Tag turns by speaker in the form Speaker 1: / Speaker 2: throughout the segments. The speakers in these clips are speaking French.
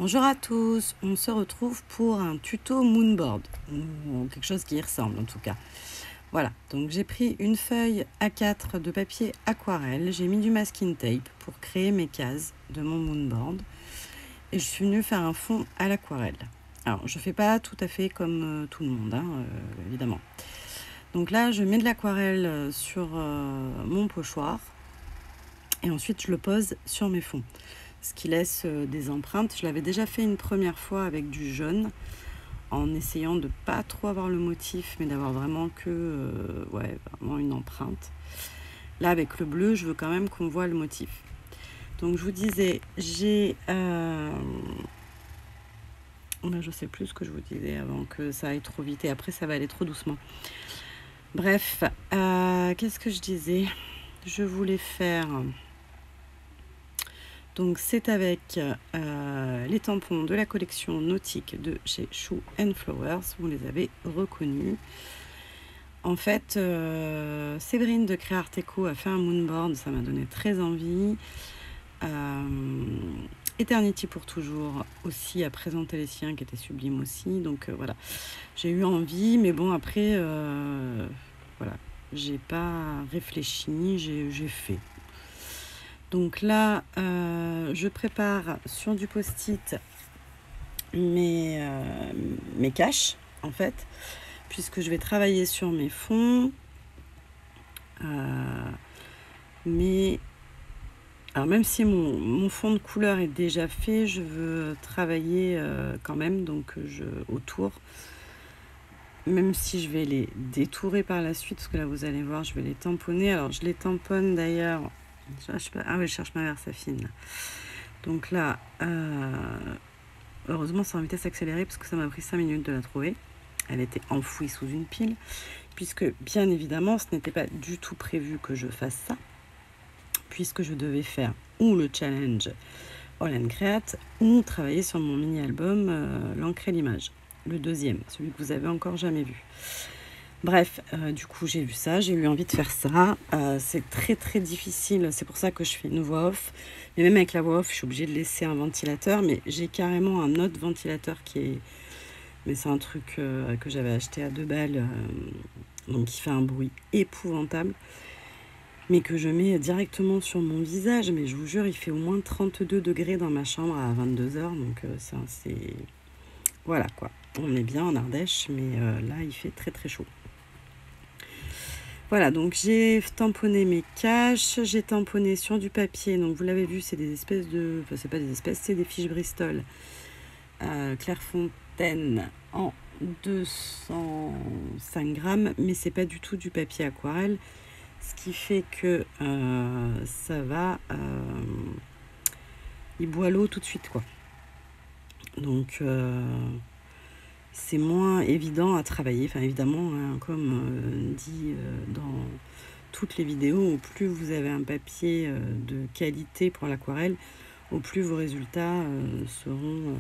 Speaker 1: Bonjour à tous, on se retrouve pour un tuto moonboard, ou quelque chose qui y ressemble en tout cas. Voilà, donc j'ai pris une feuille A4 de papier aquarelle, j'ai mis du masking tape pour créer mes cases de mon moonboard et je suis venue faire un fond à l'aquarelle. Alors je ne fais pas tout à fait comme tout le monde, évidemment. Donc là je mets de l'aquarelle sur mon pochoir et ensuite je le pose sur mes fonds. Ce qui laisse des empreintes. Je l'avais déjà fait une première fois avec du jaune, en essayant de pas trop avoir le motif, mais d'avoir vraiment que vraiment une empreinte. Là, avec le bleu, je veux quand même qu'on voit le motif. Donc, je vous disais, j'ai... je sais plus ce que je vous disais avant que ça aille trop vite, et après, ça va aller trop doucement. Bref, qu'est-ce que je disais? Je voulais faire... Donc c'est avec les tampons de la collection nautique de chez Shoe & Flowers, vous les avez reconnus. En fait, Séverine de Créart Eco a fait un moonboard, ça m'a donné très envie. Eternity pour toujours aussi a présenté les siens qui étaient sublimes aussi. Donc voilà, j'ai eu envie, mais bon après, voilà, j'ai pas réfléchi, j'ai fait. Donc là, je prépare sur du post-it mes caches, en fait, puisque je vais travailler sur mes fonds. Alors même si mon fond de couleur est déjà fait, je veux travailler quand même, donc autour. Même si je vais les détourer par la suite, parce que là, vous allez voir, je vais les tamponner. Alors, je les tamponne d'ailleurs... Ah oui, je cherche ma Versafine. Donc là, heureusement c'est en vitesse accélérée parce que ça m'a pris 5 minutes de la trouver. Elle était enfouie sous une pile, puisque bien évidemment ce n'était pas du tout prévu que je fasse ça, puisque je devais faire ou le challenge All & Create ou travailler sur mon mini-album L'encre et l'image, le deuxième, celui que vous avez encore jamais vu. Bref, du coup j'ai vu ça, j'ai eu envie de faire ça. C'est très très difficile, c'est pour ça que je fais une voix off. Mais même avec la voix off, je suis obligée de laisser un ventilateur. Mais j'ai carrément un autre ventilateur qui est... Mais c'est un truc que j'avais acheté à 2 balles, donc qui fait un bruit épouvantable. Mais que je mets directement sur mon visage. Mais je vous jure, il fait au moins 32 degrés dans ma chambre à 22h. Donc c'est... Voilà quoi, on est bien en Ardèche, mais là il fait très très chaud. Voilà, donc j'ai tamponné mes caches, j'ai tamponné sur du papier. Donc vous l'avez vu, c'est des espèces de... Enfin, c'est pas des espèces, c'est des fiches Bristol. Clairefontaine en 205 grammes, mais c'est pas du tout du papier aquarelle. Ce qui fait que ça va... il boit l'eau tout de suite, quoi. Donc... c'est moins évident à travailler. Enfin, évidemment, comme dit dans toutes les vidéos, au plus vous avez un papier de qualité pour l'aquarelle, au plus vos résultats seront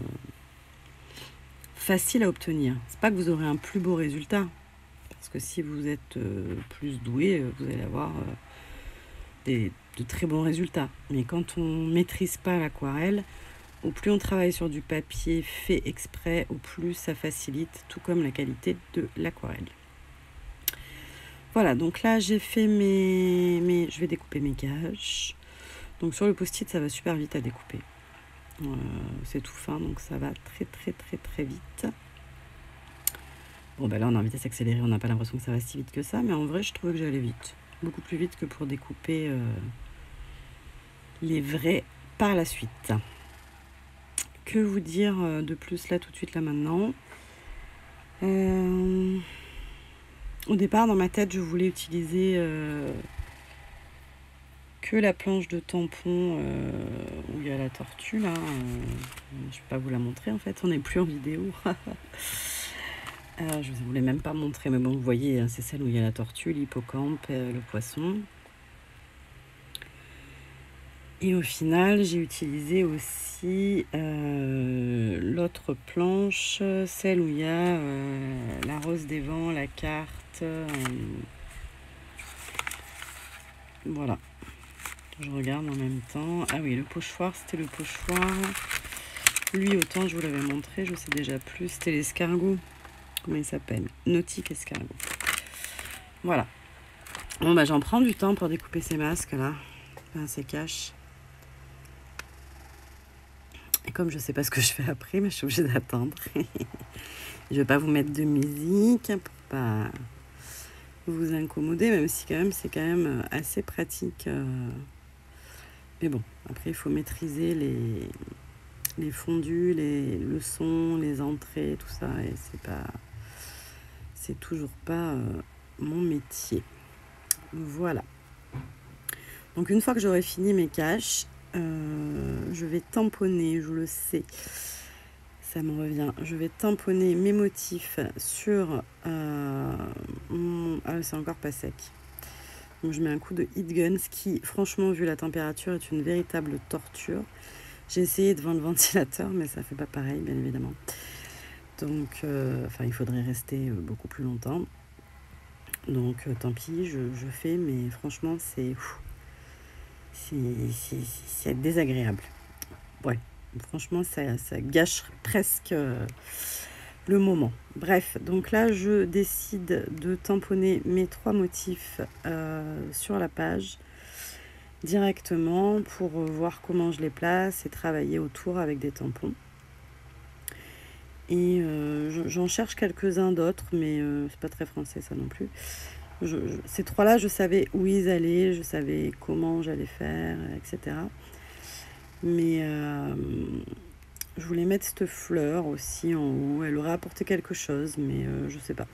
Speaker 1: faciles à obtenir. C'est pas que vous aurez un plus beau résultat, parce que si vous êtes plus doué, vous allez avoir de très bons résultats. Mais quand on maîtrise pas l'aquarelle, au plus on travaille sur du papier fait exprès, au plus ça facilite, tout comme la qualité de l'aquarelle. Voilà, donc là j'ai fait je vais découper mes caches. Donc sur le post-it, ça va super vite à découper. C'est tout fin, donc ça va très très très très vite. Bon, ben là on est en vitesse accélérée, on n'a pas l'impression que ça va si vite que ça, mais en vrai je trouvais que j'allais vite. Beaucoup plus vite que pour découper les vrais par la suite. Que vous dire de plus là tout de suite là maintenant? Au départ dans ma tête je voulais utiliser que la planche de tampon où il y a la tortue là. Je vais pas vous la montrer en fait, on n'est plus en vidéo. Je ne voulais même pas montrer, mais bon vous voyez, c'est celle où il y a la tortue, l'hippocampe, le poisson. Et au final, j'ai utilisé aussi l'autre planche, celle où il y a la rose des vents, la carte. Voilà. Je regarde en même temps. Ah oui, le pochoir, c'était le pochoir Lui, autant je vous l'avais montré, je sais déjà plus. C'était l'escargot. Comment il s'appelle? Nautique escargot. Voilà. Bon, bah, j'en prends du temps pour découper ces masques là. Enfin, ces caches. Et comme je sais pas ce que je fais après, mais je suis obligée d'attendre. Je vais pas vous mettre de musique pour pas vous incommoder, même si quand même c'est quand même assez pratique. Mais bon, après il faut maîtriser les fondus, le son, les entrées, tout ça, et c'est toujours pas mon métier. Voilà. Donc une fois que j'aurai fini mes caches, je vais tamponner, je le sais, ça me revient. Je vais tamponner mes motifs sur ah, c'est encore pas sec. Donc je mets un coup de heat gun, ce qui, franchement, vu la température, est une véritable torture. J'ai essayé devant le ventilateur, mais ça fait pas pareil, bien évidemment. Donc, enfin, il faudrait rester beaucoup plus longtemps. Donc, tant pis, je fais, mais franchement, c'est désagréable. Ouais, franchement, ça gâche presque le moment. Bref, donc là, je décide de tamponner mes 3 motifs sur la page directement pour voir comment je les place et travailler autour avec des tampons. Et j'en cherche quelques-uns d'autres, mais c'est pas très français ça non plus. Ces 3-là, je savais où ils allaient, je savais comment j'allais faire, etc. Mais je voulais mettre cette fleur aussi en haut. Elle aurait apporté quelque chose, mais je sais pas.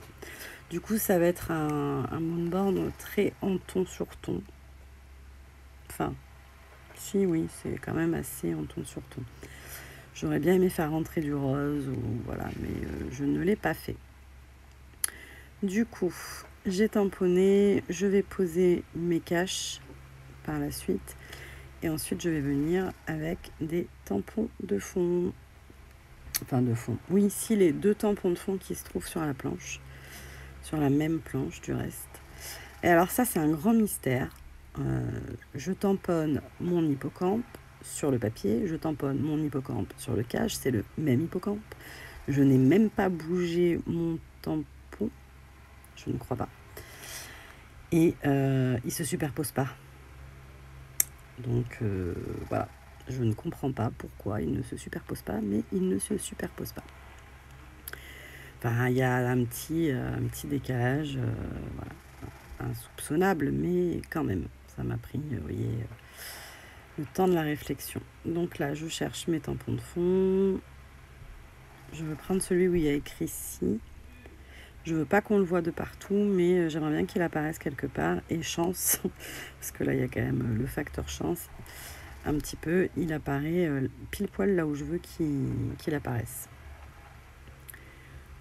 Speaker 1: Du coup, ça va être un moonboard très en ton sur ton. Enfin, si, oui, c'est quand même assez en ton sur ton. J'aurais bien aimé faire rentrer du rose, ou voilà, mais je ne l'ai pas fait. Du coup, j'ai tamponné, je vais poser mes caches par la suite. Et ensuite, je vais venir avec des tampons de fond. Enfin, de fond. Oui, ici, les 2 tampons de fond qui se trouvent sur la planche. Sur la même planche, du reste. Et alors ça, c'est un grand mystère. Je tamponne mon hippocampe sur le papier. Je tamponne mon hippocampe sur le cache. C'est le même hippocampe. Je n'ai même pas bougé mon tampon. Je ne crois pas. Et il ne se superpose pas. Donc voilà, je ne comprends pas pourquoi il ne se superpose pas, mais il ne se superpose pas. Enfin, il y a un petit décalage, voilà, insoupçonnable, mais quand même, ça m'a pris, vous voyez, le temps de la réflexion. Donc là, je cherche mes tampons de fond. Je veux prendre celui où il y a écrit si. Je veux pas qu'on le voit de partout, mais j'aimerais bien qu'il apparaisse quelque part. Et chance, parce que là, il y a quand même le facteur chance. Un petit peu, il apparaît pile poil là où je veux qu'il apparaisse.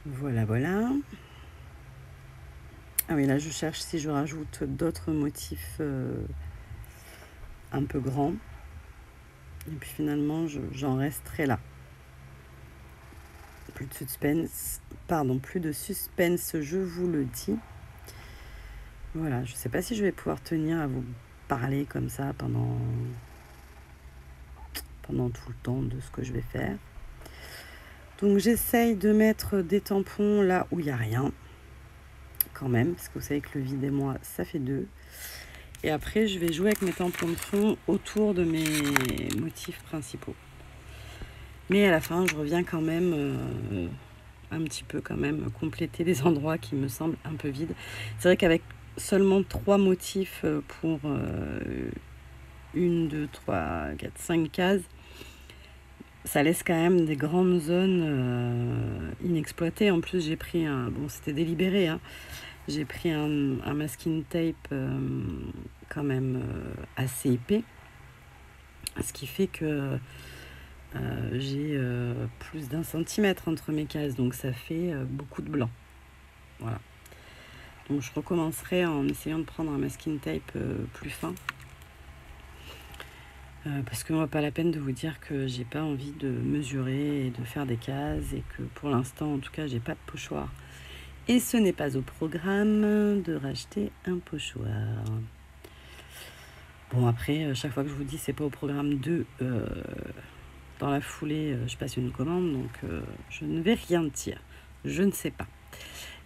Speaker 1: Voilà, voilà. Ah oui, là, je cherche si je rajoute d'autres motifs un peu grands. Et puis finalement, j'en resterai là. Plus de suspense, je vous le dis. Voilà, je ne sais pas si je vais pouvoir tenir à vous parler comme ça pendant tout le temps de ce que je vais faire. Donc j'essaye de mettre des tampons là où il n'y a rien, quand même, parce que vous savez que le vide et moi, ça fait 2. Et après, je vais jouer avec mes tampons de fond autour de mes motifs principaux. Mais à la fin, je reviens quand même un petit peu quand même compléter les endroits qui me semblent un peu vides. C'est vrai qu'avec seulement 3 motifs pour 1, 2, 3, 4, 5 cases, ça laisse quand même des grandes zones inexploitées. En plus, j'ai pris bon, c'était délibéré, hein. J'ai pris un masking tape quand même assez épais. Ce qui fait que j'ai plus d'1 centimètre entre mes cases. Donc ça fait beaucoup de blanc. Voilà. Donc je recommencerai en essayant de prendre un masking tape plus fin. Parce que moi, pas la peine de vous dire que j'ai pas envie de mesurer et de faire des cases et que pour l'instant, en tout cas, j'ai pas de pochoir. Et ce n'est pas au programme de racheter un pochoir. Bon, après, chaque fois que je vous dis c'est pas au programme de dans la foulée, je passe une commande, donc je ne vais rien dire. Je ne sais pas.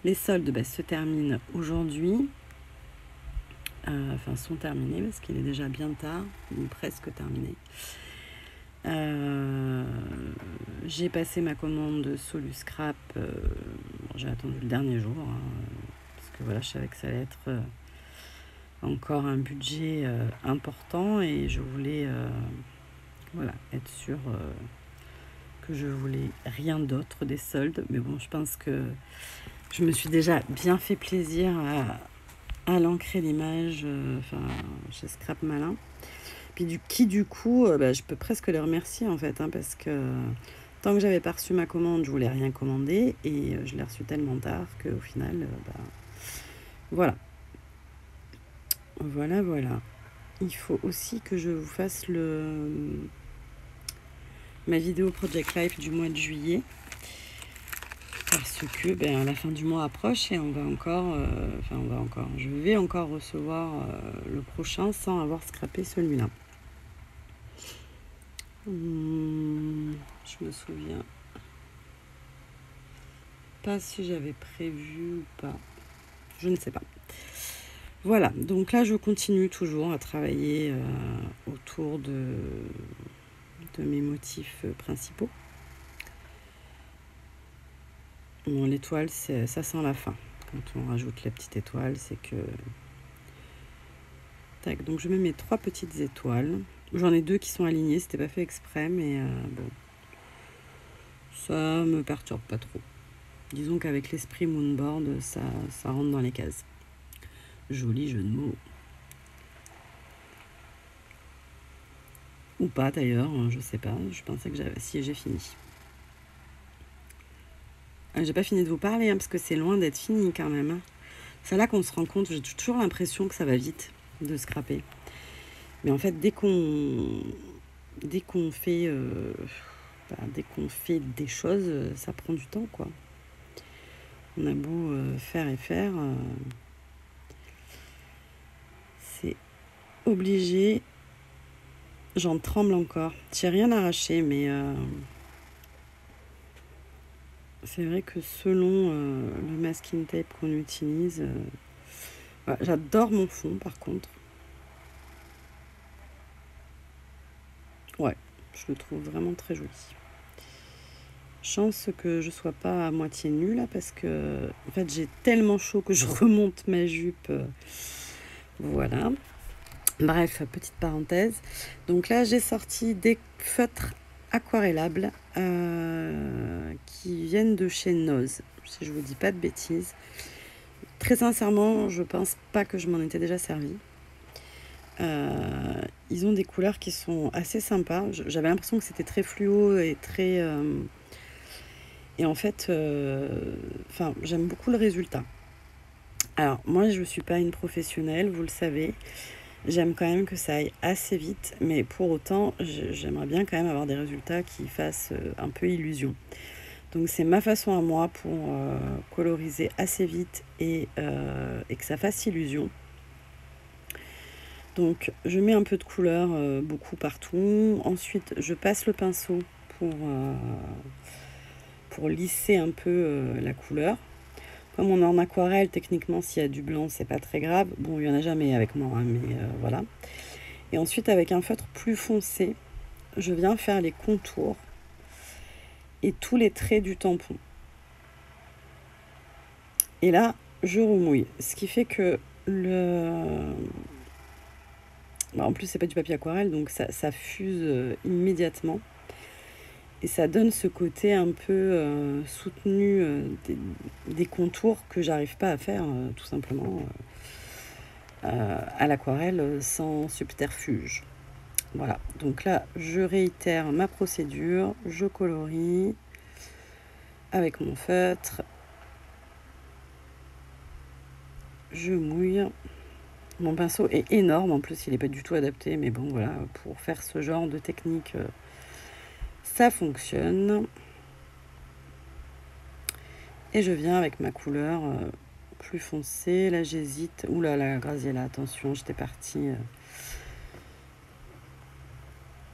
Speaker 1: Les soldes se terminent aujourd'hui. Enfin, sont terminés parce qu'il est déjà bien tard, ou presque terminé. J'ai passé ma commande de Solu Scrap. J'ai attendu le dernier jour, parce que voilà, je savais que ça allait être encore un budget important et je voulais voilà, être sûre que je voulais rien d'autre des soldes. Mais bon, je pense que je me suis déjà bien fait plaisir à l'ancrer l'image chez Scrap Malin. Puis du coup, je peux presque les remercier en fait, parce que tant que j'avais pas reçu ma commande, je voulais rien commander et je l'ai reçu tellement tard qu'au final, voilà. Voilà. Il faut aussi que je vous fasse ma vidéo Project Life du mois de juillet. Parce que la fin du mois approche et je vais encore recevoir le prochain sans avoir scrappé celui-là. Je me souviens pas si j'avais prévu ou pas. Je ne sais pas. Voilà, donc là je continue toujours à travailler autour de mes motifs principaux. Bon, l'étoile, ça sent la fin. Quand on rajoute la petite étoile, c'est que... Tac, donc je mets mes 3 petites étoiles. J'en ai 2 qui sont alignées, c'était pas fait exprès, mais bon. Ça me perturbe pas trop. Disons qu'avec l'esprit Moonboard, ça rentre dans les cases. Joli jeu de mots. Ou pas d'ailleurs, je sais pas. Je pensais que j'ai fini. J'ai pas fini de vous parler, parce que c'est loin d'être fini quand même. C'est là qu'on se rend compte, j'ai toujours l'impression que ça va vite de scraper. Mais en fait, dès qu'on fait des choses, ça prend du temps, quoi. On a beau faire et faire, c'est obligé. J'en tremble encore. J'ai rien arraché, mais c'est vrai que selon le masking tape qu'on utilise, j'adore mon fond par contre. Ouais, je le trouve vraiment très joli. Chance que je sois pas à moitié nue là, parce que en fait j'ai tellement chaud que je remonte ma jupe. Voilà. Bref, petite parenthèse. Donc là j'ai sorti des feutres aquarellables qui viennent de chez Noz, si je vous dis pas de bêtises. Très sincèrement, je pense pas que je m'en étais déjà servi. Ils ont des couleurs qui sont assez sympas. J'avais l'impression que c'était très fluo et très... Et en fait, j'aime beaucoup le résultat. Alors, moi, je ne suis pas une professionnelle, vous le savez. J'aime quand même que ça aille assez vite, mais pour autant, j'aimerais bien quand même avoir des résultats qui fassent un peu illusion. Donc, c'est ma façon à moi pour coloriser assez vite et que ça fasse illusion. Donc, je mets un peu de couleur, beaucoup partout. Ensuite, je passe le pinceau pour lisser un peu la couleur. Comme on est en aquarelle, techniquement, s'il y a du blanc, c'est pas très grave. Bon, il n'y en a jamais avec moi, mais voilà. Et ensuite, avec un feutre plus foncé, je viens faire les contours et tous les traits du tampon. Et là, je remouille. Ce qui fait que en plus, c'est pas du papier aquarelle, donc ça fuse immédiatement. Et ça donne ce côté un peu soutenu des contours que j'arrive pas à faire tout simplement à l'aquarelle sans subterfuge. Voilà, donc là je réitère ma procédure, je colorie avec mon feutre, je mouille. Mon pinceau est énorme, en plus il n'est pas du tout adapté, mais bon voilà, pour faire ce genre de technique... ça fonctionne. Et je viens avec ma couleur plus foncée. Là, j'hésite. Ouh là là, Graziella, attention, j'étais partie.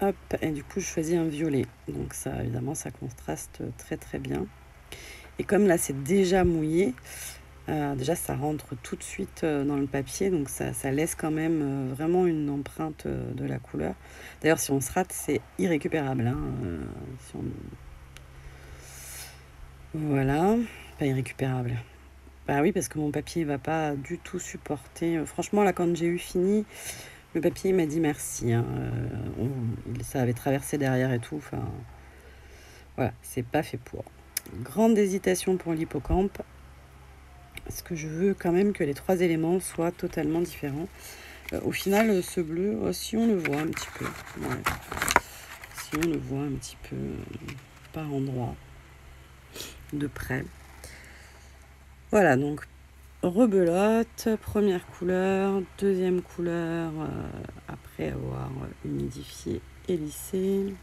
Speaker 1: Hop, et du coup je choisis un violet. Donc ça, évidemment, ça contraste très très bien. Et comme là c'est déjà mouillé, déjà ça rentre tout de suite dans le papier, donc ça laisse quand même vraiment une empreinte de la couleur. D'ailleurs, si on se rate, c'est irrécupérable, hein, si on... Voilà, pas irrécupérable. Bah oui, parce que mon papier va pas du tout supporter. Franchement, là, quand j'ai eu fini, le papier m'a dit merci, hein. Ça avait traversé derrière et tout. Enfin, voilà, c'est pas fait pour. Grande hésitation pour l'hippocampe. Parce que je veux quand même que les 3 éléments soient totalement différents. Au final, ce bleu, si on le voit un petit peu. Ouais. Si on le voit un petit peu par endroit, de près. Voilà, donc rebelote, première couleur, deuxième couleur, après avoir humidifié et lissé.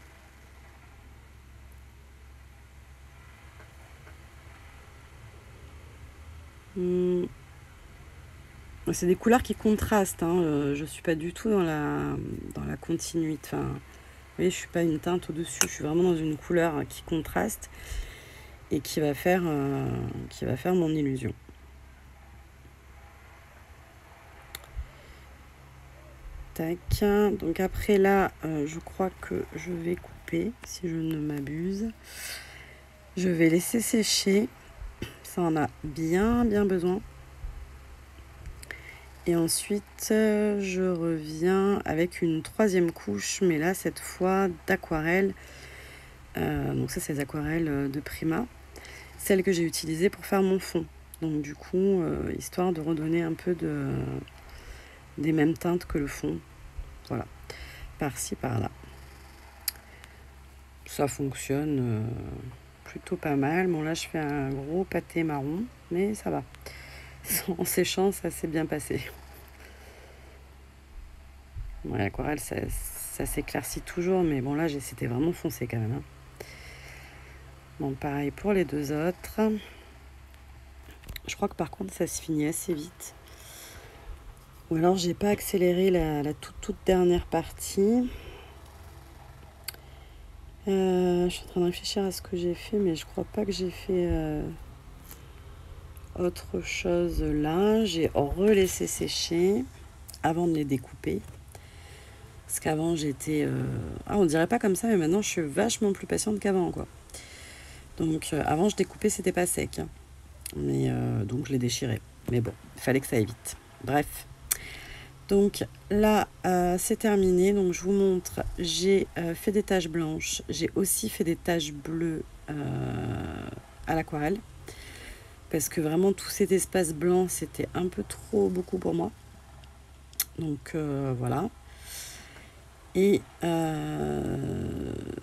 Speaker 1: C'est des couleurs qui contrastent, hein. Je suis pas du tout dans la continuité. Enfin, vous voyez, je suis pas une teinte au-dessus, je suis vraiment dans une couleur qui contraste et qui va faire mon illusion. Tac. Donc après là, je crois que je vais couper, si je ne m'abuse. Je vais laisser sécher. Ça en a bien besoin. Et ensuite, je reviens avec une 3e couche, mais là, cette fois, d'aquarelle. Donc ça, c'est les aquarelles de Prima. Celle que j'ai utilisée pour faire mon fond. Donc du coup, histoire de redonner un peu des mêmes teintes que le fond. Voilà. Par-ci, par-là. Ça fonctionne plutôt pas mal. Bon, là, je fais un gros pâté marron, mais ça va. En séchant, ça s'est bien passé. Ouais, l'aquarelle, ça s'éclaircit toujours, mais bon, là, c'était vraiment foncé quand même, hein. Bon, pareil pour les 2 autres. Je crois que par contre, ça se finit assez vite. Ou alors, j'ai pas accéléré la toute dernière partie. Je suis en train de réfléchir à ce que j'ai fait, mais je crois pas que j'ai fait autre chose là. J'ai relaissé sécher avant de les découper. Parce qu'avant, j'étais... on dirait pas comme ça, mais maintenant, je suis vachement plus patiente qu'avant, quoi. Donc, avant, je découpais, c'était pas sec, hein. Mais donc, je les déchirais. Mais bon, il fallait que ça aille vite. Bref. Donc, là, c'est terminé. Donc, je vous montre. J'ai fait des taches blanches. J'ai aussi fait des taches bleues à l'aquarelle. Parce que vraiment, tout cet espace blanc, c'était un peu trop beaucoup pour moi. Donc, voilà. Et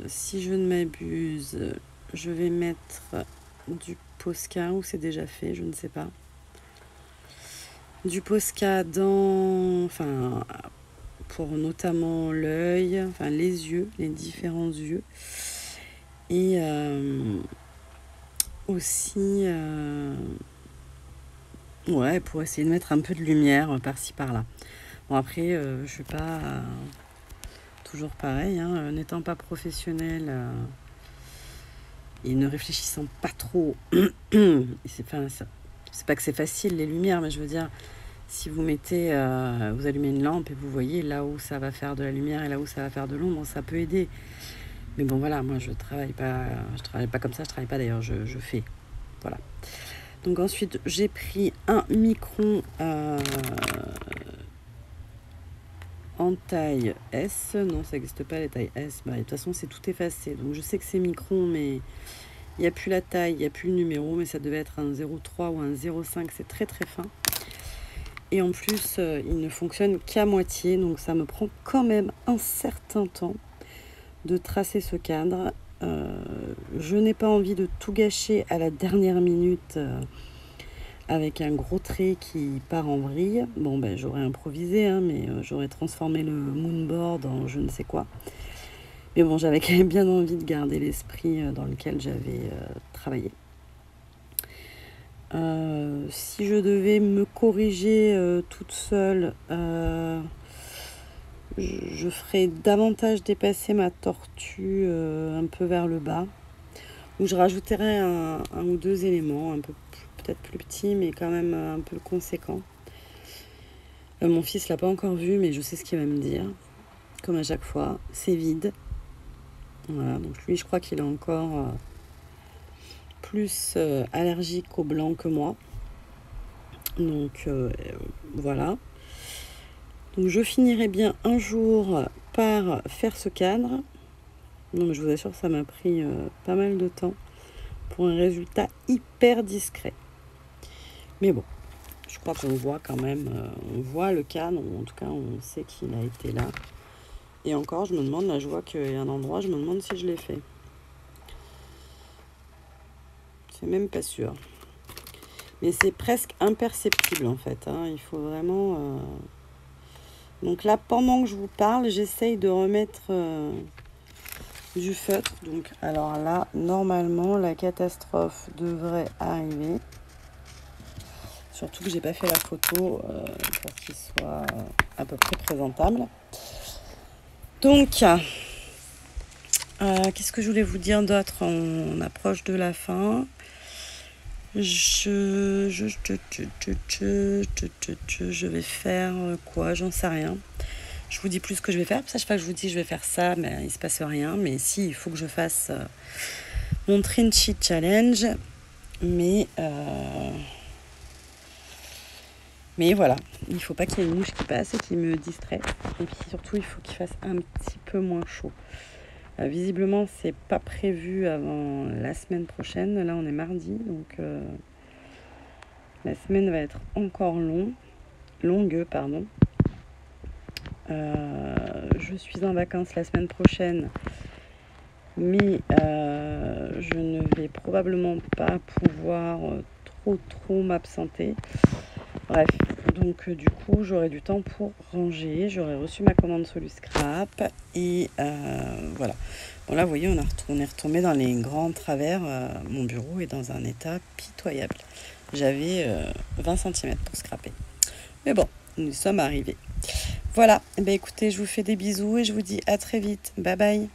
Speaker 1: si je ne m'abuse, je vais mettre du Posca, ou c'est déjà fait, je ne sais pas. Du Posca enfin, pour notamment l'œil, enfin les yeux, les différents yeux. Et aussi, ouais, pour essayer de mettre un peu de lumière par-ci par-là. Bon, après, je suis pas toujours pareil, hein, n'étant pas professionnelle et ne réfléchissant pas trop. C'est pas que c'est facile les lumières, mais je veux dire, si vous mettez, vous allumez une lampe et vous voyez là où ça va faire de la lumière et là où ça va faire de l'ombre, ça peut aider. Mais bon, voilà, moi je travaille pas comme ça, je travaille pas d'ailleurs, je fais. Voilà. Donc ensuite, j'ai pris un micron en taille S. Non, ça n'existe pas les tailles S. Bah, de toute façon, c'est tout effacé. Donc je sais que c'est micron, mais il n'y a plus la taille, il n'y a plus le numéro, mais ça devait être un 0,3 ou un 0,5. C'est très très fin. Et en plus, il ne fonctionne qu'à moitié. Donc ça me prend quand même un certain temps de tracer ce cadre. Je n'ai pas envie de tout gâcher à la dernière minute avec un gros trait qui part en vrille. Bon, ben, j'aurais improvisé, hein, mais j'aurais transformé le moonboard en je ne sais quoi. Mais bon, j'avais quand même bien envie de garder l'esprit dans lequel j'avais travaillé. Si je devais me corriger toute seule, je ferai davantage dépasser ma tortue un peu vers le bas. Où je rajouterai un ou deux éléments, un peu peut-être plus petits, mais quand même un peu conséquents. Mon fils l'a pas encore vu, mais je sais ce qu'il va me dire. Comme à chaque fois, c'est vide. Voilà, donc lui, je crois qu'il est encore plus allergique au blanc que moi. Donc voilà. Donc je finirai bien un jour par faire ce cadre. Non, mais je vous assure, ça m'a pris pas mal de temps pour un résultat hyper discret. Mais bon, je crois qu'on voit quand même, on voit le cadre, ou en tout cas on sait qu'il a été là. Et encore, je me demande, là je vois qu'il y a un endroit, je me demande si je l'ai fait. C'est même pas sûr. Mais c'est presque imperceptible en fait, hein. Il faut vraiment... Donc là, pendant que je vous parle, j'essaye de remettre du feutre. Donc, alors là, normalement, la catastrophe devrait arriver. Surtout que j'ai pas fait la photo pour qu'il soit à peu près présentable. Donc, qu'est-ce que je voulais vous dire d'autre? On approche de la fin. Je vais faire quoi? J'en sais rien. Je vous dis plus ce que je vais faire. Pour ça, je sais pas que je vous dis je vais faire ça, mais il se passe rien. Mais si, il faut que je fasse mon Trinchi Challenge. Mais voilà, il ne faut pas qu'il y ait une mouche qui passe et qui me distrait. Et puis surtout, il faut qu'il fasse un petit peu moins chaud. Visiblement, c'est pas prévu avant la semaine prochaine. Là, on est mardi, donc la semaine va être encore longue. Je suis en vacances la semaine prochaine, mais je ne vais probablement pas pouvoir trop m'absenter. Bref, donc du coup, j'aurai du temps pour ranger. J'aurai reçu ma commande sur le scrap. Et voilà. Bon, là, vous voyez, on est retombé dans les grands travers. Mon bureau est dans un état pitoyable. J'avais 20 cm pour scraper. Mais bon, nous sommes arrivés. Voilà. Eh bien, écoutez, je vous fais des bisous et je vous dis à très vite. Bye bye.